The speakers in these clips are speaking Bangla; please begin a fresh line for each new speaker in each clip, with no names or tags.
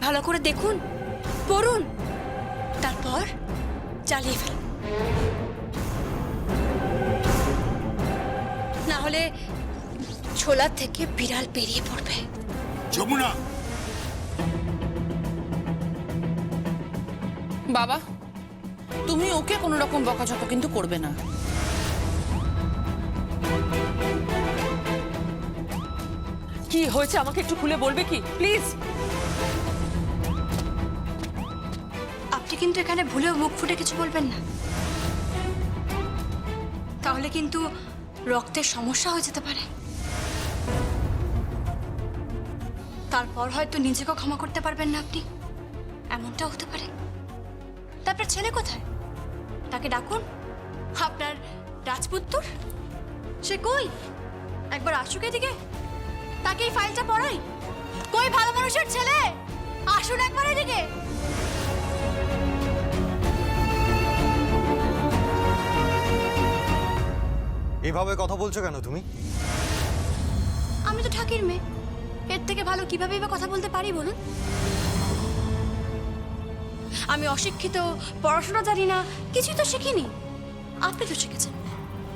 ভালো করে দেখুন, পড়ুন, তারপর চালিয়ে ফেলুন। না হলে ছোলা থেকে বিড়াল বেরিয়ে পড়বে।
যমুনা,
বাবা, তুমি ওকে কোনো রকম বকাঝকা কিন্তু করবে না।
কি হয়েছে আমাকে একটু খুলে বলবে কি প্লিজ?
আপনি কিন্তু এখানে ভুলেও মুখ ফুটে কিছু বলবেন না, তাহলে কিন্তু রক্তের সমস্যা হয়ে যেতে পারে। তারপর হয়তো নিজেকেও ক্ষমা করতে পারবেন না আপনি, এমনটা হতে পারে। তারপর ছেলে কোথায়? তাকে ডাকুন, আপনার রাজপুত্তর। সে কই? একবার আসুক এদিকে, তাকে এই ফাইলটা পড়াই। কই ভালো মানুষের ছেলে, আসুন একবার এদিকে।
এভাবে কথা বলছো কেন তুমি?
আমি তো ঠাকির মেয়ে, এর থেকে ভালো কিভাবে বা কথা বলতে পারি বলুন? আমি অশিক্ষিত, পড়াশোনা জানি না, কিছুই তো শিখিনি। আপনি তো শিখেছেন।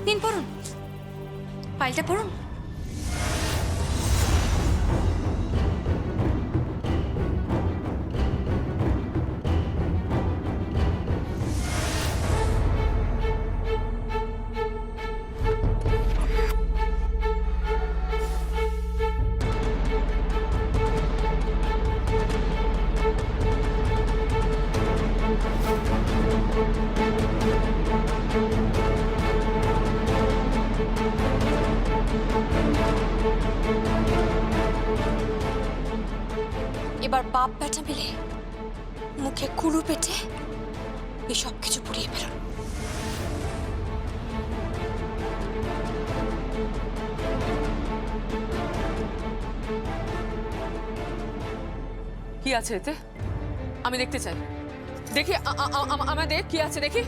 নিন পড়ুন, ফাইলটা পড়ুন। এবার বাপ বেটা মিলে মুখে কুলু পেটে এই সব কিছু পুড়িয়ে ফেলুন।
কি আছে এতে? আমি দেখতে চাই, দেখি আমাদের কি আছে দেখি।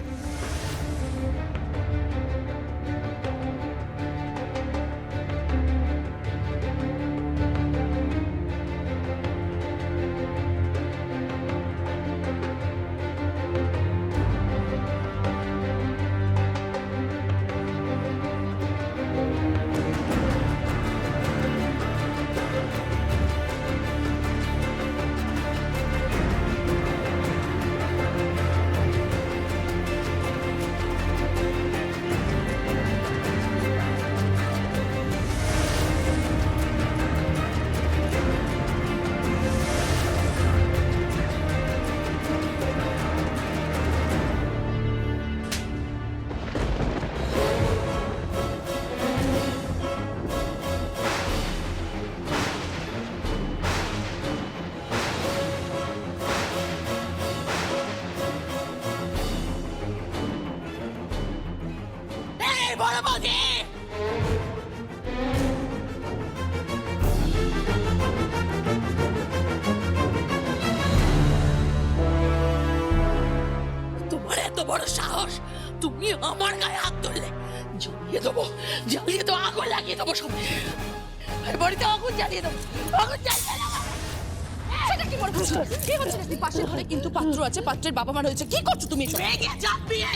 তোমার এত বড় সাহস, তুমি আমার গায়ে হাত তুললে? জ্বালিয়ে দেবো, জ্বালিয়ে দেবো, আগুন লাগিয়ে দেবো সব। এই বাড়িতে আগুন জ্বালিয়ে দেবো, আগুন জ্বালিয়ে দেবো। সেটা কি করছো? কি হচ্ছে নাকি? পাশের ঘরে কিন্তু পাত্র আছে, পাত্রের বাবা মা রয়েছে, কি করছো তুমি? ভেঙে যা বিয়ে,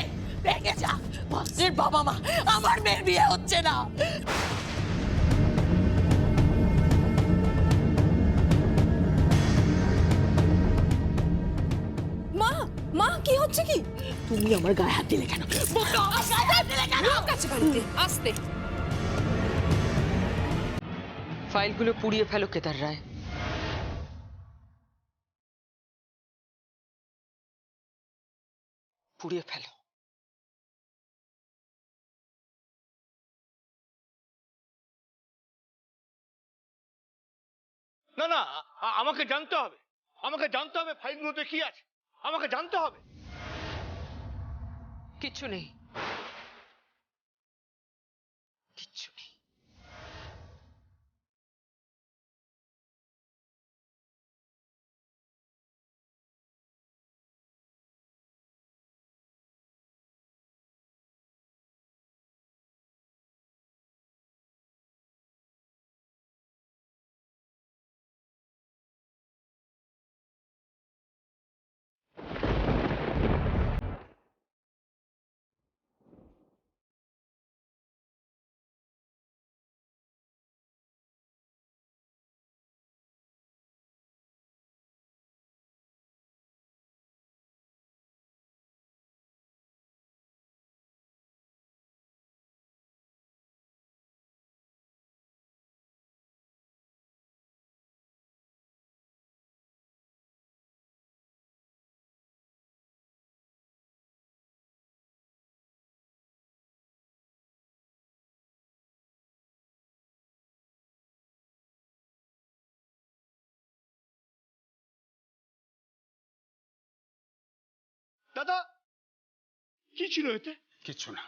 ভেঙে যা। পাত্রের বাবা মা, আমার মেয়ের বিয়ে হচ্ছে না।
মা, মা কি হচ্ছে কি?
তুমি আমার গায়ে হাত দিলে কেন? বলো, আমার গায়ে হাত দিলে কেন?
লোক আছে বাড়িতে, আস্তে। ফাইলগুলো পুড়িয়ে ফেলো কেদার রায়। পুড়িয়ে ফেলো।
না না, আমাকে জানতে হবে, আমাকে জানতে হবে ফাইলের মধ্যে কি আছে, আমাকে জানতে হবে।
কিচ্ছু নেই, কিচ্ছু নেই।
দাদা কি ছিল এতে?
কিচ্ছু না।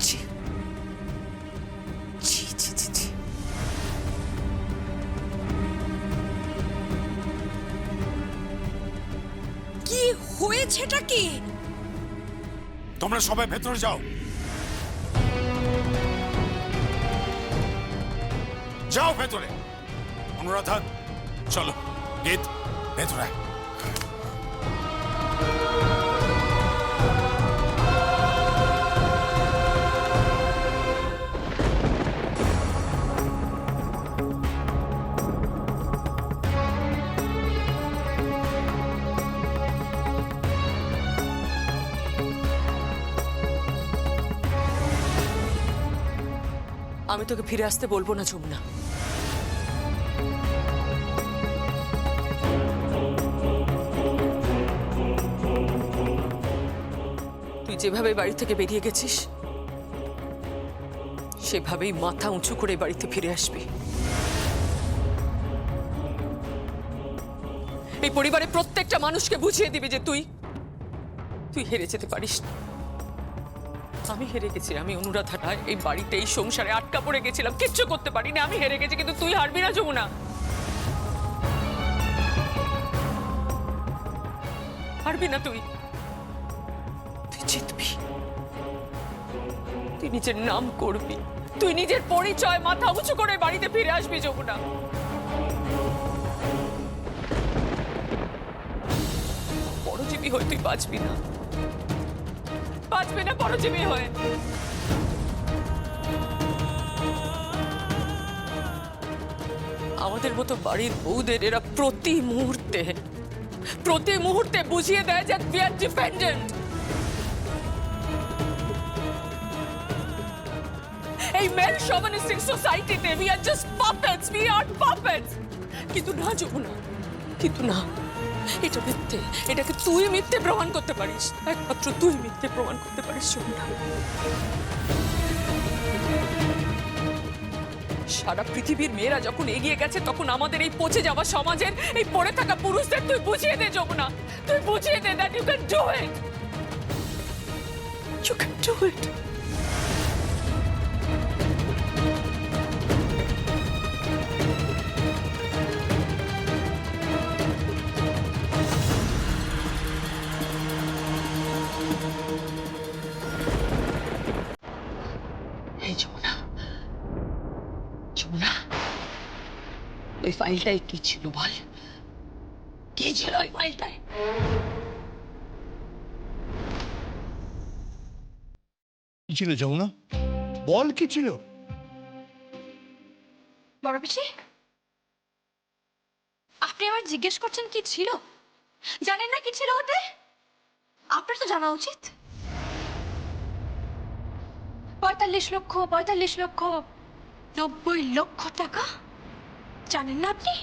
ছি ছি ছি ছি ছি। কি হয়েছেটা কি?
তোমরা সবাই ভেতরে যাও, যাও ভেতরে। অনুরাধা চলো, গীত ভেতরে আয়।
আমি তোকে ফিরে আসতে বলবো না যমুনা। তুই যেভাবে বাড়ি থেকে বেরিয়ে গেছিস সেভাবেই মাথা উঁচু করে বাড়িতে ফিরে আসবি। এই পরিবারের প্রত্যেকটা মানুষকে বুঝিয়ে দিবি যে তুই হেরে যেতে পারিস না। আমি হেরে গেছি, আমি অনুরাধা রায় এই বাড়িতে এই সংসারে আটকা পড়ে গেছিলাম, কিচ্ছু করতে পারিনি, আমি হেরে গেছি, কিন্তু তুই হারবি না যমুনা। হারবি না তুই জিতবি, তুই নিজের নাম করবি, তুই নিজের পরিচয় মাথা উঁচু করে বাড়িতে ফিরে আসবি যমুনা। পরজীবী হয়ে তুই বাঁচবি না, বাঁচবে না পরজীবী হয়ে। আমাদের মতো বাড়ির বউদের এরা প্রতি মুহূর্তে বুঝিয়ে দেয় যে we are dependent। এই মেল শোভনিস্টিক সোসাইটিতে we are just puppets, we are puppets। কিন্তু না যমুনা, কিন্তু না, এটা মিথ্যে, এটাকে তুই মিথ্যে প্রমাণ করতে পারিস, একমাত্র তুই মিথ্যে প্রমাণ করতে পারিস যমুনা। সারা পৃথিবীর মেয়েরা যখন এগিয়ে গেছে তখন আমাদের এই পচে যাওয়া সমাজের এই পড়ে থাকা পুরুষদের তুই বুঝিয়ে দে যমুনা, তুই বুঝিয়ে দে that you can do it, you can do it।
Jamuna, Jamuna, ওই ফাইলটায় কি ছিল বল? কি ছিল ওই ফাইলটায়?
কি ছিল যমুনা? বল কি ছিল?
বড় পিসি, আপনি আবার জিজ্ঞেস করছেন কি ছিল? জানেন না কি ছিল ওতে? আপনার তো জানা উচিত। 45 লক্ষ 90 লক্ষ টাকা জানেন না আপনি?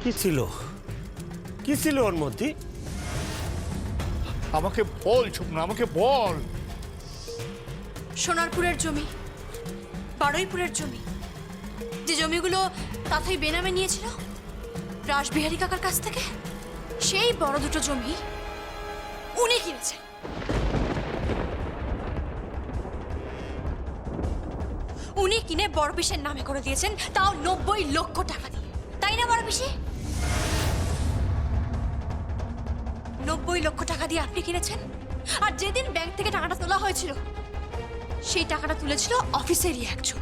কি ছিল, কি ছিল ওর মধ্যে?
আমাকে বল যমুনা, আমাকে বল।
সোনারপুরের জমি, বারুইপুরের জমি, যে জমিগুলো তাথই বেনামে নিয়েছিল রাসবিহারী কাকার কাছ থেকে, সেই বড় দুটো জমি উনি কিনেছেন। উনি কিনে বড় পিসের নামে করে দিয়েছেন, তাও 90 লক্ষ টাকা দিয়ে, তাই না বড় পিসি? 90 লক্ষ টাকা দিয়ে আপনি কিনেছেন। আর যেদিন ব্যাংক থেকে টাকাটা তোলা হয়েছিল সেই টাকাটা তুলেছিল অফিসেরই একজন।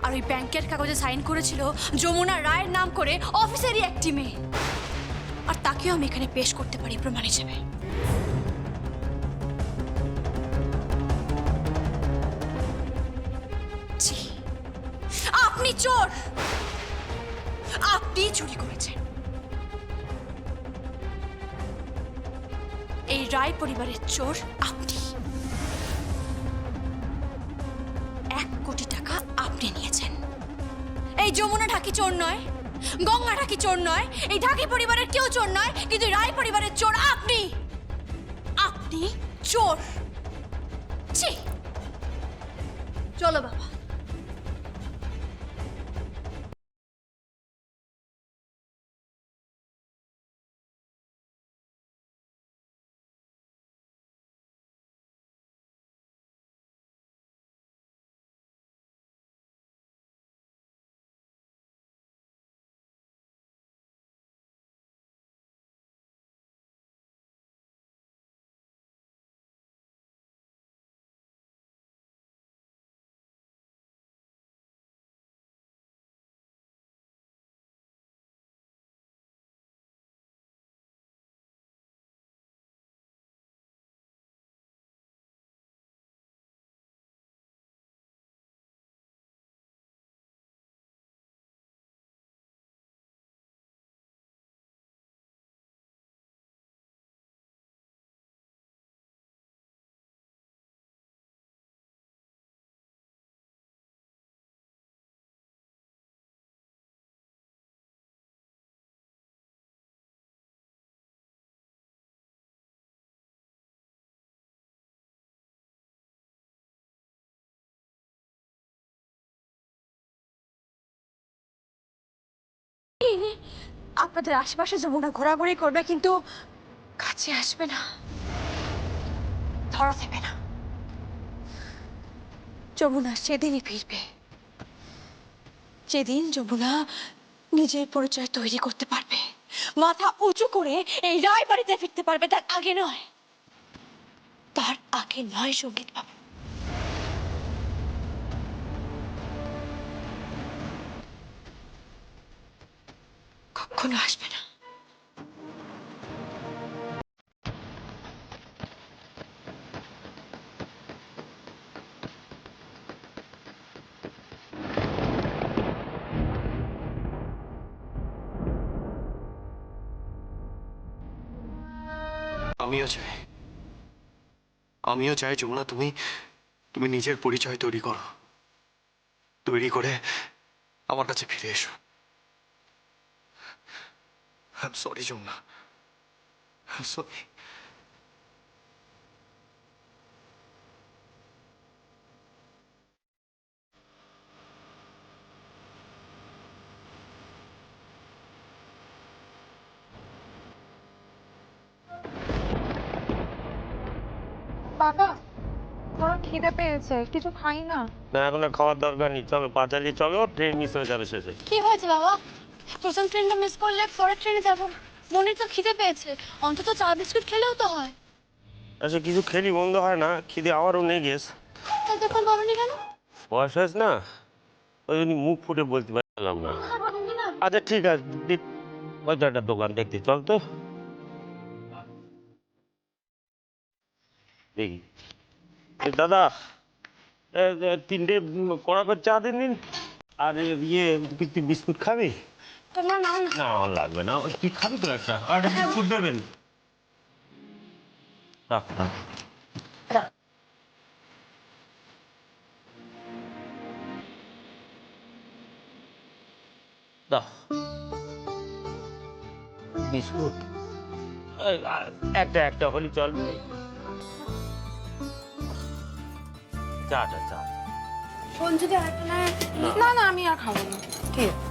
আর ওই ব্যাংকের কাগজে সাইন করেছিল যমুনা রায়ের নাম করে অফিসেরই একটি মেয়ে। আর তাকেও আমি এখানে পেশ করতে পারি প্রমাণ হিসেবে। জি, আপনি চোর, আপনি চুরি করেছেন। এই রায় পরিবারের চোর আপনি। 1 কোটি টাকা আপনি নিয়েছেন। এই যমুনা ঢাকি চোর নয়, গঙ্গাটা কি চোর নয়? এই ঢাকি পরিবারের কেউ চোর নয়, কিন্তু রায় পরিবারের চোর আপনি। আপনি চোর। ছি, চলো বাবা। আপনাদের আশেপাশে যমুনা ঘোরাঘুরি করবে, কিন্তু কাছে আসবে না, ধরা দেবে না। যমুনা সেদিনই ফিরবে যেদিন যমুনা নিজের পরিচয় তৈরি করতে পারবে, মাথা উঁচু করে এই রায় বাড়িতে ফিরতে পারবে। তার আগে নয়, তার আগে নয় সঙ্গীত বাবু। কখনো আসবে না।
আমিও চাই যমুনা, তুমি তুমি নিজের পরিচয় তৈরি করো, তৈরি করে আমার কাছে ফিরে এসো। I'm sorry Jamuna, I'm sorry.
বাবা, তোমার খিদে পেয়েছে, কিছু খাই না।
না এখন আর খাওয়ার দরকার নেই, চলো পাঁচালি চলো, ট্রেন মিস হয়ে যাবে শেষে।
কি হয়েছে বাবা? প্রথম ট্রেনটা মিস করলে পরের ট্রেনে যাবো। মনে তো খিদে পেয়েছে, অন্তত চা বিস্কুট খেলেও তো হয়।
আচ্ছা কিছু খেলি বন্ধ হয় না, খিদে আমারও নেই গেস।
তা তখন বলনি কেন?
বয়স হয়েছে না, ওই জন্য মুখ ফুটে বলতে পারলাম না। আচ্ছা ঠিক আছে, হয়তো একটা দোকান দেখতে চল তো দেখি। দাদা তিনটে কড়া করে চা দিন, আর ইয়ে বিস্কুট খাবি?
তোমরা নাও না।
না আমার লাগবে না, কি খাবি তো একটা, আর একটা বিস্কুট দেবেন। রাখ রাখ। দাও বিস্কুট, একটা একটা হলি চলবে। চাটা চা।
যদি আরেকটা না।
না না, আমি আর খাবো না। ঠিক আছে,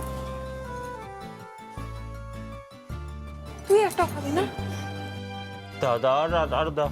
তুই একটা খাবি না?
দাও দাও আর দাও।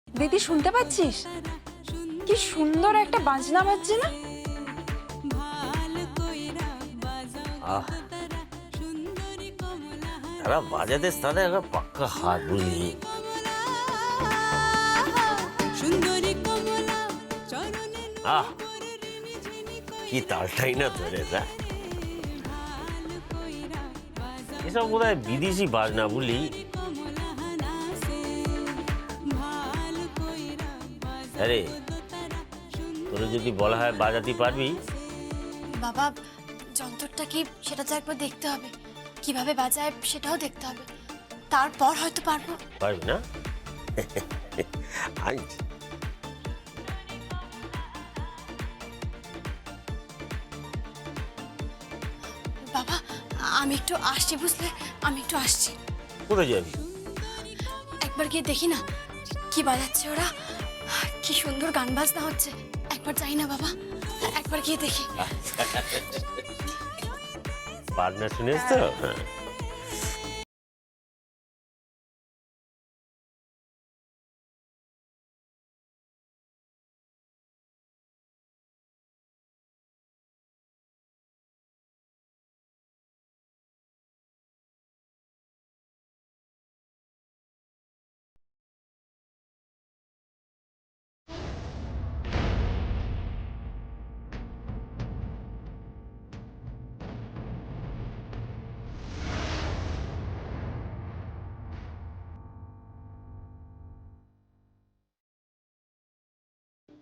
দিদি শুনতে পাচ্ছিস? কি সুন্দর একটা বাজনা বাজছে না?
তারা বাজাতে স্থানে একটা পাক্কা হাত বুঝলি। আহ কি তালটাই না ধরে যা, এসব বোধ হয় বিদেশি বাজনা বলি। আরে তোর যদি বলা হয় বাজাতে পারবি?
বাবা, যন্ত্রটা কি সেটা তো একবার দেখতে হবে, কিভাবে বাজায় সেটাও দেখতে হবে, তারপর হয়তো পারবো।
পারবি না? আনছি।
বাবা, আমি একটু আসছি, বুঝলে? আমি একটু আসছি।
কোথায় যাবি?
একবার গিয়ে দেখি না কি বাজাচ্ছে ওরা, কি সুন্দর গান বাজনা হচ্ছে। একবার যাই না বাবা, একবার গিয়ে দেখি।
বাজনা শুনেছ তো? হ্যাঁ।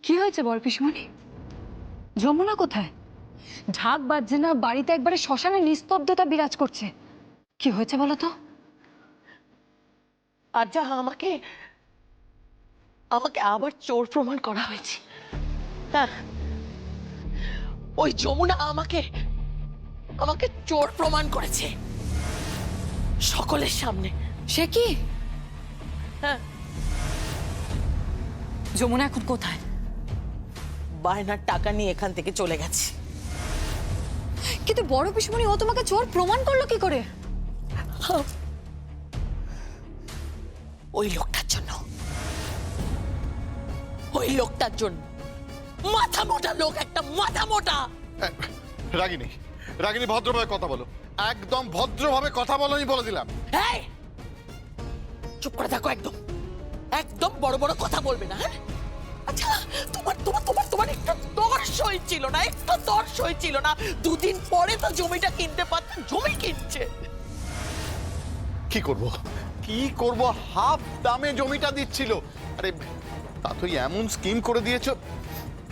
কি হয়েছে বল পিসমণি? যমুনা কোথায়? ঢাক বাজছে না, বাড়িতে একবারে শ্মশানে নিস্তব্ধতা বিরাজ করছে। কি হয়েছে বলো তো?
আর যা আমাকে আমাকে আবার চোর প্রমাণ করা হয়েছে। হ্যাঁ, ওই যমুনা আমাকে আমাকে চোর প্রমাণ করেছে সকলের সামনে।
সে কি?
হ্যাঁ,
যমুনা এখন কোথায়?
বায়নার টাকা নিয়ে এখান থেকে চলে গেছে।
কিন্তু বড় পিসমণি, ও তোমাকে চোর প্রমাণ করলো কি করে?
ওই লোকটার জন্য, ওই লোকটার জন্য। মাথা মোটা লোক, একটা মাথা মোটা।
রাগিনী, রাগিনী ভদ্রভাবে কথা বলো, একদম ভদ্রভাবে কথা বলো, আমি বলে দিলাম।
এই, চুপ করে থাকো, একদম একদম বড় বড় কথা বলবে না। হ্যাঁ? আচ্ছা, তোমার তোমার তোমার তোমার একটু দর্শই ছিল না, একটু দর্শই ছিল না। দুদিন পরে তো জমিটা কিনতে পারতেন, জমি কিনছে।
কি করব, কি করব? হাফ দামে জমিটা দিচ্ছিল। আরে তা তো এমন স্কিম করে দিয়েছো,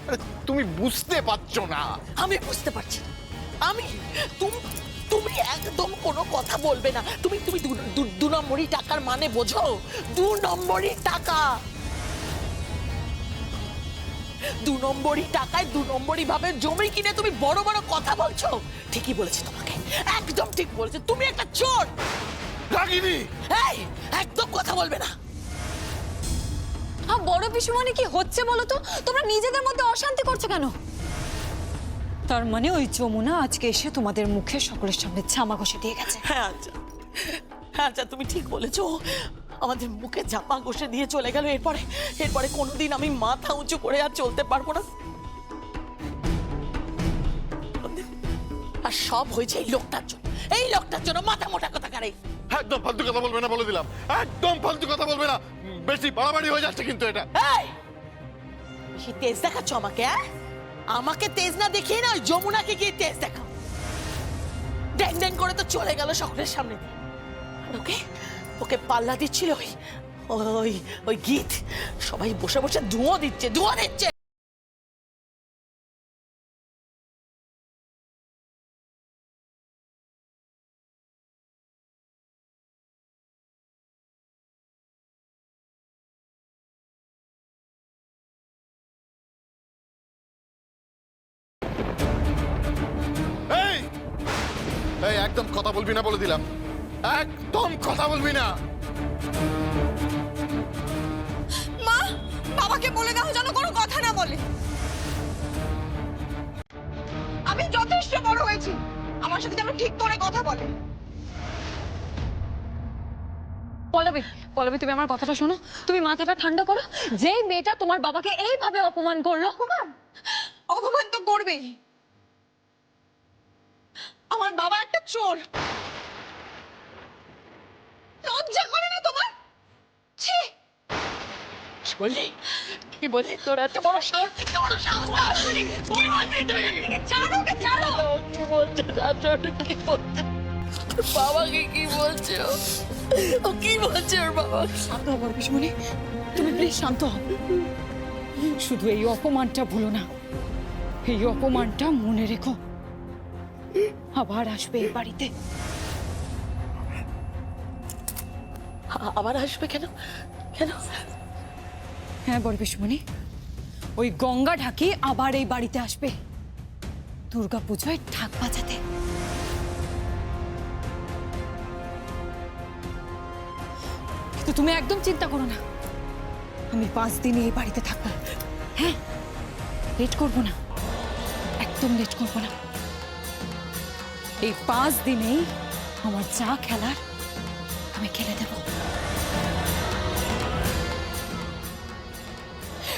আরে তুমি বুঝতে পারছো না।
আমি বুঝতে পারছি না। আমি তুমি তুমি একদম কোনো কথা বলবে না। তুমি তুমি দু নম্বরই টাকার মানে বোঝো? 2 নম্বরই টাকা, 2 নম্বরই টাকায় 2 নম্বরই ভাবে জমি কিনে তুমি বড় বড় কথা বলছো। ঠিকই বলেছি তোমাকে, একদম ঠিক বলেছি। তুমি একটা চোর।
রাগিনী,
এই, একদম কথা বলবে না।
বড় পিসমণি, কি হচ্ছে বলো তো? তোমরা নিজেদের মধ্যে অশান্তি করছো কেন? তার মানে ওই যমুনা আজকে এসে তোমাদের মুখে সকলের সামনে জামা ঘষে দিয়ে গেছে?
হ্যাঁ আচ্ছা, হ্যাঁ আচ্ছা, তুমি ঠিক বলেছো। আমাদের মুখে জামা ঘষে দিয়ে চলে গেল। এরপরে কোনোদিন আমি মাথা উঁচু করে আর চলতে পারবো না। আর সব হয়েছে এই লোকটার জন্য, এই লোকটার জন্য। মাথা মোটা কথা কারে।
একদম ফালতু কথা বলবে না, বলে দিলাম। একদম ফালতু কথা বলবে না, বেশি বাড়াবাড়ি হয়ে যাচ্ছে কিন্তু এটা।
এই, বেশি তেজ দেখাচ্ছ আমাকে? হ্যাঁ, আমাকে তেজ না দেখিয়ে না, ওই যমুনাকে গিয়ে তেজ দেখাও। ড্যাং ড্যাং করে তো চলে গেল সকলের সামনে দিয়ে। আর ওকে ওকে পাল্লা দিচ্ছিল ওই ওই ওই গীত। সবাই বসে বসে ধুঁয়ো দিচ্ছে, ধুঁয়ো দিচ্ছে।
এই এই একদম কথা বলবি না, বলে দিলাম। একদম কথা বলবি না।
মা, বাবাকে বলে দাও যেন কোনো কথা না বলে।
আমি যথেষ্ট বড় হয়েছি, আমার সাথে যেন ঠিক করে কথা বলে।
পল্লবী, পল্লবী, তুমি আমার কথাটা শোনো। তুমি মাথাটা ঠান্ডা করো। যেই মেয়েটা তোমার বাবাকে এইভাবে অপমান করলো,
অপমান তো করবেই। আমার বাবা শোন, লজ্জা করে না তোমার? ছি! বললি কি বললি? তোর এত বড় সাহস, এত বড় সাহস! কি বললি তুই? ছাড়ো ওকে, ছাড়ো! কি বলছে? কি বলছে? ওর বাবাকে কি বলছে ও? ও কি বলছে ওর বাবা?
শান্ত হও বড় পিসমণি, তুমি প্লিজ শান্ত হও। শুধু এই অপমানটা ভুলো না, এই অপমানটা মনে রেখো। আবার আসবে এই বাড়িতে।
আবার আসবে কেন? কেন?
হ্যাঁ বড় পিসমণি, ওই গঙ্গা ঢাকি আবার এই বাড়িতে আসবে দুর্গা পুজোয় ঢাক বাজাতে। কিন্তু তুমি একদম চিন্তা করো না, আমি 5 দিন এই বাড়িতে থাকবো। হ্যাঁ, লেট করবো না, একদম লেট করবো না। এই 5 দিনেই আমার যা খেলার আমি খেলে দেব।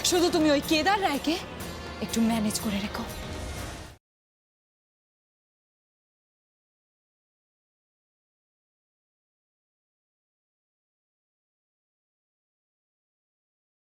শুধু তুমি ওই কেদার রায়কে একটু ম্যানেজ করে রেখো।